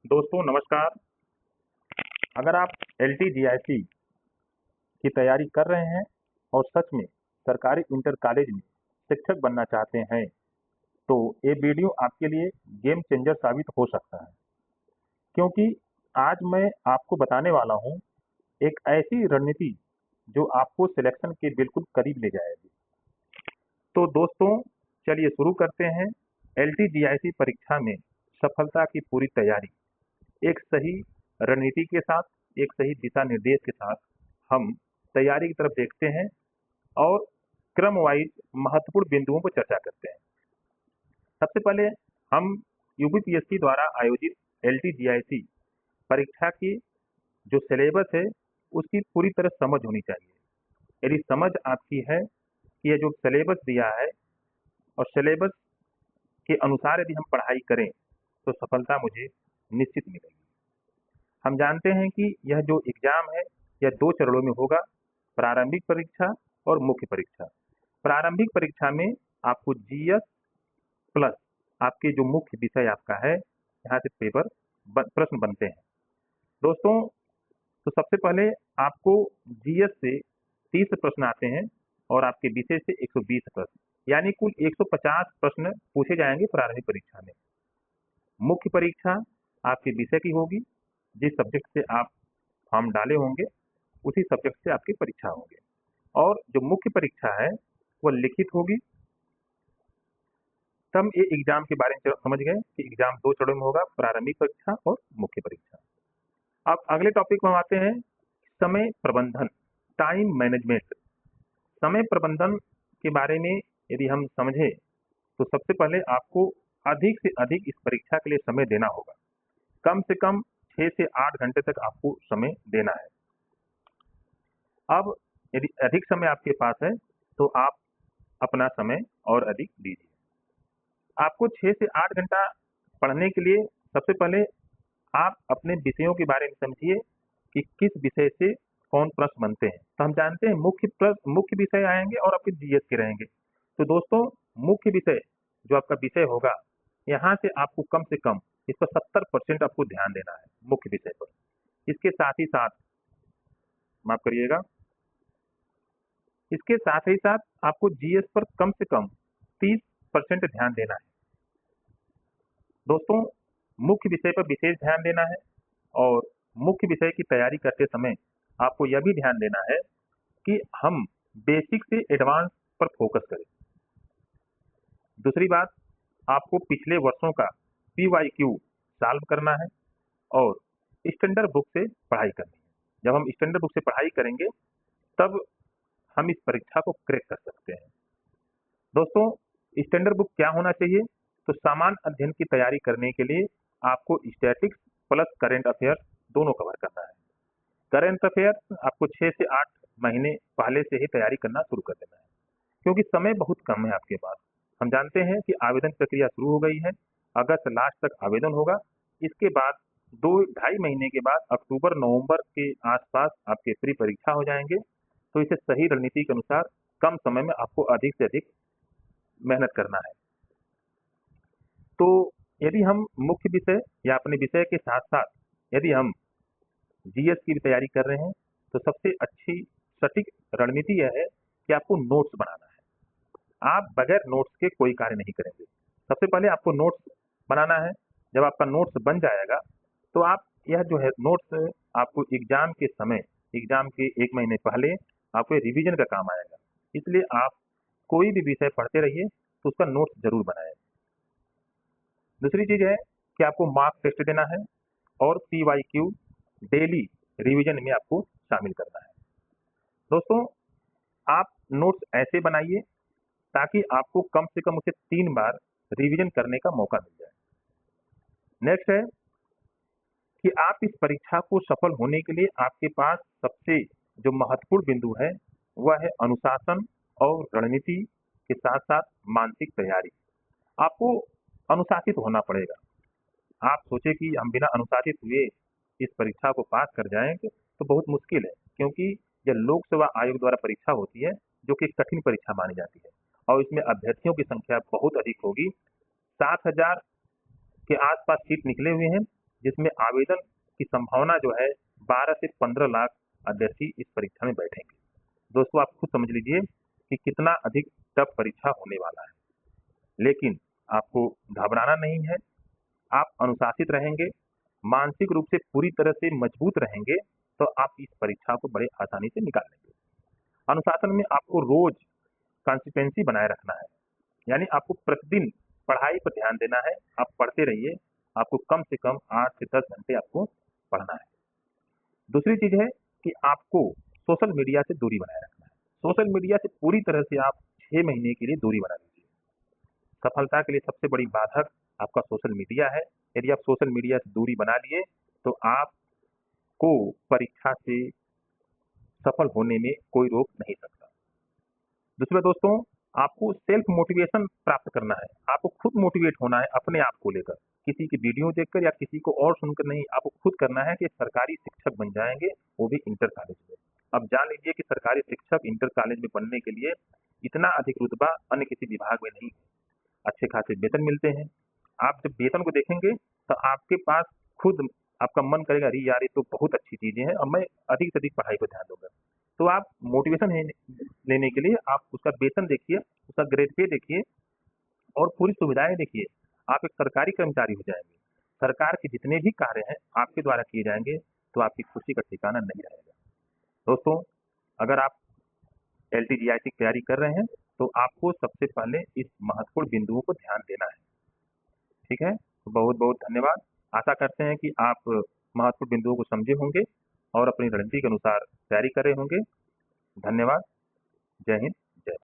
दोस्तों नमस्कार। अगर आप LTGIC की तैयारी कर रहे हैं और सच में सरकारी इंटर कॉलेज में शिक्षक बनना चाहते हैं तो ये वीडियो आपके लिए गेम चेंजर साबित हो सकता है, क्योंकि आज मैं आपको बताने वाला हूँ एक ऐसी रणनीति जो आपको सिलेक्शन के बिल्कुल करीब ले जाएगी। तो दोस्तों चलिए शुरू करते हैं। LTGIC परीक्षा में सफलता की पूरी तैयारी एक सही रणनीति के साथ, एक सही दिशा निर्देश के साथ हम तैयारी की तरफ देखते हैं और क्रम वाइज महत्वपूर्ण बिंदुओं पर चर्चा करते हैं। सबसे पहले हम UPPSC द्वारा आयोजित LTGIC परीक्षा की जो सिलेबस है उसकी पूरी तरह समझ होनी चाहिए। यदि समझ आपकी है कि यह जो सिलेबस दिया है और सिलेबस के अनुसार यदि हम पढ़ाई करें तो सफलता मुझे निश्चित मिलेगी। हम जानते हैं कि यह जो एग्जाम है यह 2 चरणों में होगा, प्रारंभिक परीक्षा और मुख्य परीक्षा। प्रारंभिक परीक्षा में आपको GS प्लस आपके जो मुख्य विषय आपका है यहाँ से पेपर प्रश्न बनते हैं। दोस्तों तो सबसे पहले आपको GS से 30 प्रश्न आते हैं और आपके विषय से 120 प्रश्न, यानी कुल 150 प्रश्न पूछे जाएंगे प्रारंभिक परीक्षा में। मुख्य परीक्षा आपके विषय की होगी, जिस सब्जेक्ट से आप फॉर्म डाले होंगे उसी सब्जेक्ट से आपकी परीक्षा होगी। और जो मुख्य परीक्षा है वह लिखित होगी। तब ये एग्जाम के बारे में समझ गए कि एग्जाम 2 चरणों में होगा, प्रारंभिक परीक्षा और मुख्य परीक्षा। अब अगले टॉपिक में हम आते हैं, समय प्रबंधन, टाइम मैनेजमेंट। समय प्रबंधन के बारे में यदि हम समझें तो सबसे पहले आपको अधिक से अधिक इस परीक्षा के लिए समय देना होगा। कम से कम 6 से 8 घंटे तक आपको समय देना है। अब यदि अधिक समय आपके पास है तो आप अपना समय और अधिक दीजिए। आपको 6 से 8 घंटा पढ़ने के लिए सबसे पहले आप अपने विषयों के बारे में समझिए कि किस विषय से कौन प्रश्न बनते हैं। तो हम जानते हैं मुख्य विषय आएंगे और आपके GS के रहेंगे। तो दोस्तों मुख्य विषय जो आपका विषय होगा यहाँ से आपको कम से कम इस पर 70% आपको ध्यान देना है मुख्य विषय पर। इसके साथ ही साथ माफ करिएगा, इसके साथ ही साथ आपको GS पर कम से कम 30% ध्यान देना है। दोस्तों मुख्य विषय पर विशेष ध्यान देना है और मुख्य विषय की तैयारी करते समय आपको यह भी ध्यान देना है कि हम बेसिक से एडवांस पर फोकस करें। दूसरी बात, आपको पिछले वर्षों का PYQ सॉल्व करना है और स्टैंडर्ड बुक से पढ़ाई करनी है। जब हम स्टैंडर्ड बुक से पढ़ाई करेंगे तब हम इस परीक्षा को क्रैक कर सकते हैं। दोस्तों स्टैंडर्ड बुक क्या होना चाहिए? तो सामान्य अध्ययन की तैयारी करने के लिए आपको स्टैटिक्स प्लस करंट अफेयर्स दोनों कवर करना है। करंट अफेयर्स आपको 6 से 8 महीने पहले से ही तैयारी करना शुरू कर देना है, क्योंकि समय बहुत कम है आपके पास। हम जानते हैं कि आवेदन प्रक्रिया शुरू हो गई है, अगस्त लास्ट तक आवेदन होगा। इसके बाद 2-2.5 महीने के बाद अक्टूबर नवंबर के आसपास आपके प्री परीक्षा हो जाएंगे। तो इसे सही रणनीति के अनुसार कम समय में आपको अधिक से अधिक मेहनत करना है। तो यदि हम मुख्य विषय या अपने विषय के साथ साथ यदि हम GS की भी तैयारी कर रहे हैं तो सबसे अच्छी सटीक रणनीति यह है कि आपको नोट्स बनाना है। आप बगैर नोट्स के कोई कार्य नहीं करेंगे। सबसे पहले आपको नोट्स बनाना है। जब आपका नोट्स बन जाएगा तो आप यह जो है नोट्स आपको एग्जाम के समय, एग्जाम के 1 महीने पहले आपको रिवीजन का काम आएगा। इसलिए आप कोई भी विषय पढ़ते रहिए तो उसका नोट्स जरूर बनाएं। दूसरी चीज है कि आपको मार्क टेस्ट देना है और PYQ डेली रिवीजन में आपको शामिल करना है। दोस्तों आप नोट्स ऐसे बनाइए ताकि आपको कम से कम उसे 3 बार रिवीजन करने का मौका मिल जाए। नेक्स्ट है कि आप इस परीक्षा को सफल होने के लिए आपके पास सबसे जो महत्वपूर्ण बिंदु है वह है अनुशासन और रणनीति के साथ साथ मानसिक तैयारी। आपको अनुशासित होना पड़ेगा। आप सोचे कि हम बिना अनुशासित हुए इस परीक्षा को पास कर जाएंगे तो बहुत मुश्किल है, क्योंकि यह लोक सेवा आयोग द्वारा परीक्षा होती है जो कि कठिन परीक्षा मानी जाती है और इसमें अभ्यर्थियों की संख्या बहुत अधिक होगी। 7,000 के आसपास सीट निकले हुए हैं, जिसमें आवेदन की संभावना जो है 12 से 15 लाख अभ्यर्थी इस परीक्षा में बैठेंगे। दोस्तों आप खुद समझ लीजिए कि कितना अधिक टफ परीक्षा होने वाला है, लेकिन आपको घबराना नहीं है। आप अनुशासित रहेंगे, मानसिक रूप से पूरी तरह से मजबूत रहेंगे, तो आप इस परीक्षा को बड़े आसानी से निकाल लेंगे। अनुशासन में आपको रोज कंसिस्टेंसी बनाए रखना है, यानी आपको प्रतिदिन पढ़ाई पर ध्यान देना है। आप पढ़ते रहिए, आपको कम से कम 8 से 10 घंटे आपको पढ़ना है। दूसरी चीज है कि आपको सोशल मीडिया से दूरी बनाए रखना है। सोशल मीडिया से पूरी तरह से आप 6 महीने के लिए दूरी बना लीजिए। सफलता के लिए सबसे बड़ी बाधक आपका सोशल मीडिया है। यदि आप सोशल मीडिया से दूरी बना लिए तो आपको परीक्षा से सफल होने में कोई रोक नहीं सकता। दूसरा दोस्तों, आपको सेल्फ मोटिवेशन प्राप्त करना है। आपको खुद मोटिवेट होना है अपने आप को लेकर, किसी की वीडियो देखकर या किसी को और सुनकर नहीं। आपको खुद करना है कि सरकारी शिक्षक बन जाएंगे, वो भी इंटर कॉलेज में। अब जान लीजिए कि सरकारी शिक्षक इंटर कॉलेज में बनने के लिए इतना अधिक रुतबा अन्य किसी विभाग में नहीं है। अच्छे खासे वेतन मिलते हैं। आप जब वेतन को देखेंगे तो आपके पास खुद आपका मन करेगा, अरे यार ये तो बहुत अच्छी चीजें हैं और मैं अधिक से अधिक पढ़ाई पर ध्यान दूंगा। तो आप मोटिवेशन लेने के लिए आप उसका वेतन देखिए, उसका ग्रेड पे देखिए और पूरी सुविधाएं देखिए। आप एक सरकारी कर्मचारी हो जाएंगे, सरकार के जितने भी कार्य हैं आपके द्वारा किए जाएंगे, तो आपकी खुशी का ठिकाना नहीं रहेगा। दोस्तों, अगर आप LTGI की तैयारी कर रहे हैं तो आपको सबसे पहले इस महत्वपूर्ण बिंदुओं को ध्यान देना है। ठीक है, तो बहुत बहुत धन्यवाद। आशा करते हैं कि आप महत्वपूर्ण बिंदुओं को समझे होंगे और अपनी रणनीति के अनुसार तैयारी कर रहे होंगे। धन्यवाद। जय हिंद। जय